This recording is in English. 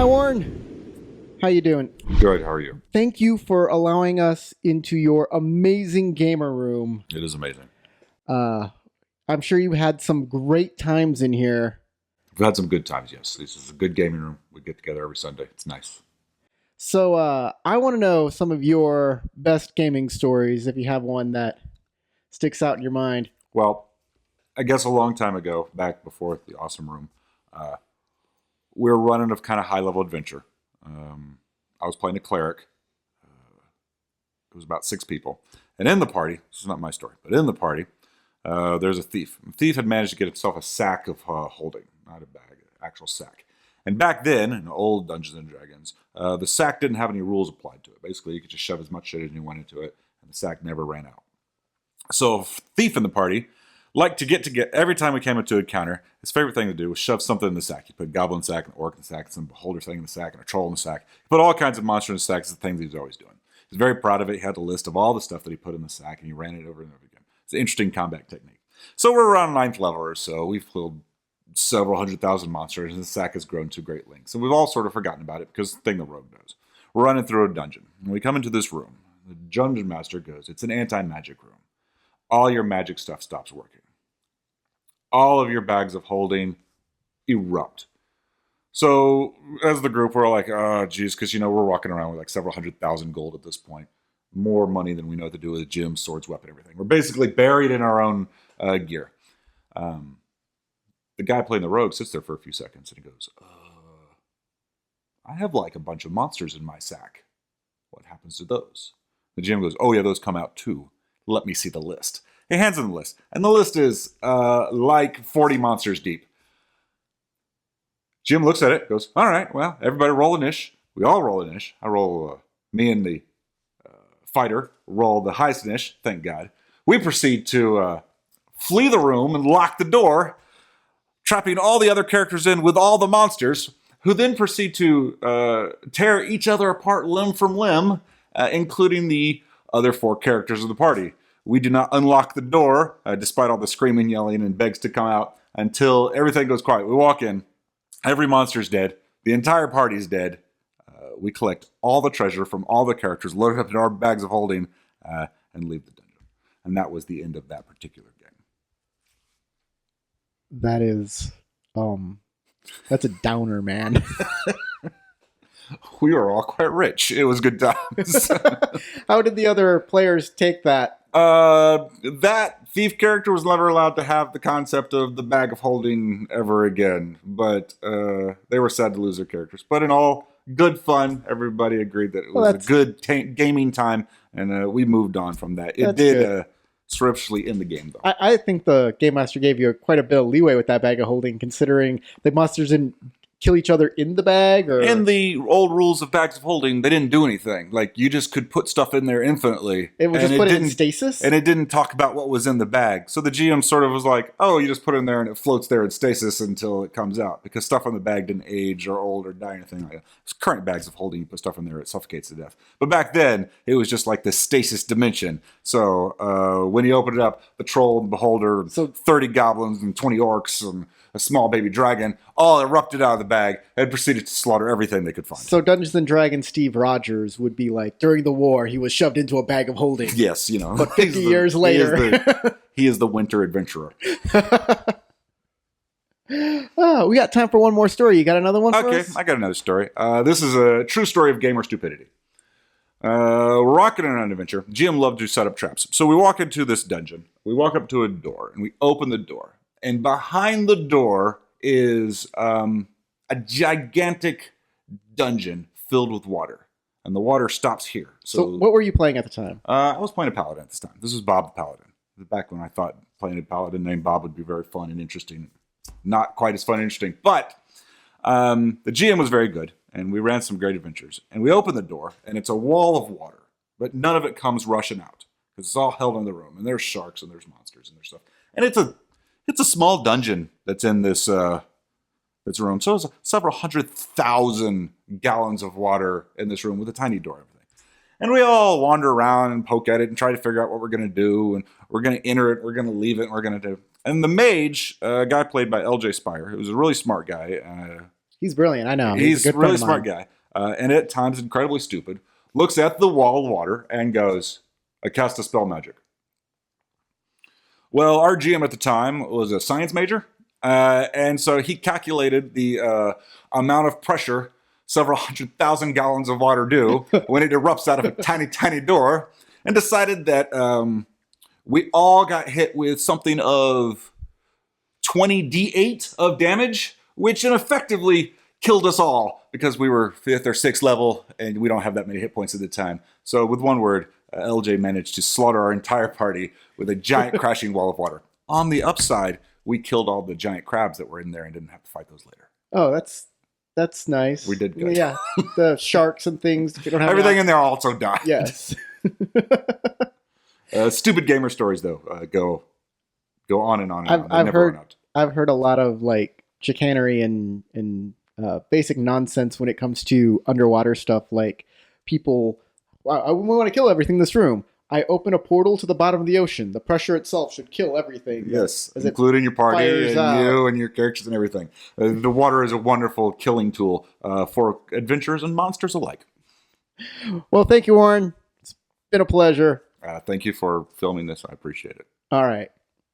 Hi, Warren. How you doing? Good, how are you? Thank you for allowing us into your amazing gamer room. It is amazing. I'm sure you had some great times in here. We've had some good times, yes. This is a good gaming room. We get together every Sunday. It's nice. So I want to know some of your best gaming stories, if you have one that sticks out in your mind. Well, I guess a long time ago, back before the awesome room, we were running a kind of high-level adventure. I was playing a cleric. It was about 6 people. And in the party, this is not my story, but in the party, there's a thief. The thief had managed to get himself a sack of holding, not a bag, an actual sack. And back then, in old Dungeons and Dragons, the sack didn't have any rules applied to it. Basically, you could just shove as much shit as you wanted into it, and the sack never ran out. So, a thief in the party liked to get every time we came into a counter, his favorite thing to do was shove something in the sack. He put a goblin in the sack, an orc in the sack, some beholder thing in the sack, and a troll in the sack. He put all kinds of monsters in the sack. It's the things he was always doing. He was very proud of it. He had a list of all the stuff that he put in the sack, and he ran it over and over again. It's an interesting combat technique. So we're around 9th level or so. We've killed several 100,000 monsters, and the sack has grown to great lengths. And we've all sort of forgotten about it because the thing the rogue knows. We're running through a dungeon. And we come into this room. The dungeon master goes, it's an anti-magic room. All your magic stuff stops working. All of your bags of holding erupt. So as the group, we're all like, oh, geez, because, we're walking around with like several 100,000 gold at this point. More money than we know what to do with gems, swords, weapon, everything. We're basically buried in our own gear. The guy playing the rogue sits there for a few seconds and he goes, I have like a bunch of monsters in my sack. What happens to those? The GM goes, oh yeah, those come out too. Let me see the list. He hands him the list. And the list is like 40 monsters deep. Jim looks at it, goes, all right, well, everybody roll an ish. We all roll an ish. I roll, me and the fighter roll the highest ish, thank God. We proceed to flee the room and lock the door, trapping all the other characters in with all the monsters, who then proceed to tear each other apart limb from limb, including the other 4 characters of the party. We do not unlock the door, despite all the screaming, yelling, and begs to come out, until everything goes quiet. We walk in, every monster's dead, the entire party's dead. We collect all the treasure from all the characters, load it up in our bags of holding, and leave the dungeon. And that was the end of that particular game. That is, that's a downer, man. We were all quite rich. It was good times. How did the other players take that? That thief character was never allowed to have the concept of the bag of holding ever again. But they were sad to lose their characters. But in all, good fun. Everybody agreed that it was a good gaming time. And we moved on from that. It did swiftly in the game, though. I think the Game Master gave you quite a bit of leeway with that bag of holding, considering the monsters didn't kill each other in the bag? Or in the old rules of bags of holding, they didn't do anything. Like, you just could put stuff in there infinitely. It would just put it in stasis? And it didn't talk about what was in the bag. So the GM sort of was like, oh, you just put it in there and it floats there in stasis until it comes out. Because stuff on the bag didn't age or old or die or anything like that. It's current bags of holding, you put stuff in there, it suffocates to death. But back then, it was just like this stasis dimension. So when you open it up, the troll and beholder, 30 goblins and 20 orcs and a small baby dragon, all erupted out of the bag and proceeded to slaughter everything they could find. So Dungeons & Dragons Steve Rogers would be like, during the war, he was shoved into a bag of holding. Yes, But 50 years later. He is the winter adventurer. Oh, we got time for one more story. You got another one for us? Okay, I got another story. This is a true story of gamer stupidity. We're rocking on an adventure. GM loved to set up traps. So we walk into this dungeon. We walk up to a door, and we open the door. And behind the door is a gigantic dungeon filled with water. And the water stops here. So what were you playing at the time? I was playing a paladin at this time. This was Bob the Paladin. Back when I thought playing a paladin named Bob would be very fun and interesting. Not quite as fun and interesting. But the GM was very good. And we ran some great adventures. And we open the door. And it's a wall of water. But none of it comes rushing out. Because it's all held in the room. And there's sharks and there's monsters and there's stuff. And it's a small dungeon that's in this room. So it's several 100,000 gallons of water in this room with a tiny door and everything. And we all wander around and poke at it and try to figure out what we're going to do. And we're going to enter it, we're going to leave it, and we're going to do. And the mage, a guy played by LJ Spire, who was a really smart guy, He's brilliant. I know. He's a He's a good friend really of smart mine. guy, and at times incredibly stupid. Looks at the wall of water and goes, "I cast a spell magic." Well, our GM at the time was a science major, and so he calculated the amount of pressure several 100,000 gallons of water do when it erupts out of a tiny, tiny door, and decided that we all got hit with something of 20d8 of damage, which effectively killed us all because we were 5th or 6th level and we don't have that many hit points at the time. So, with one word, LJ managed to slaughter our entire party with a giant crashing wall of water. On the upside, we killed all the giant crabs that were in there and didn't have to fight those later. Oh, that's nice. We did good. Yeah, the sharks and things. If you don't have Everything in there also died. Yes. Stupid gamer stories, though, go on and on and on. They I've never heard run out. I've heard a lot of like chicanery and basic nonsense when it comes to underwater stuff. Like people, wow, I want to kill everything in this room. I open a portal to the bottom of the ocean. The pressure itself should kill everything. Yes, as it including your party fires and out. you and your characters and everything. The water is a wonderful killing tool for adventurers and monsters alike. Well, thank you, Warren. It's been a pleasure. Thank you for filming this. I appreciate it. All right.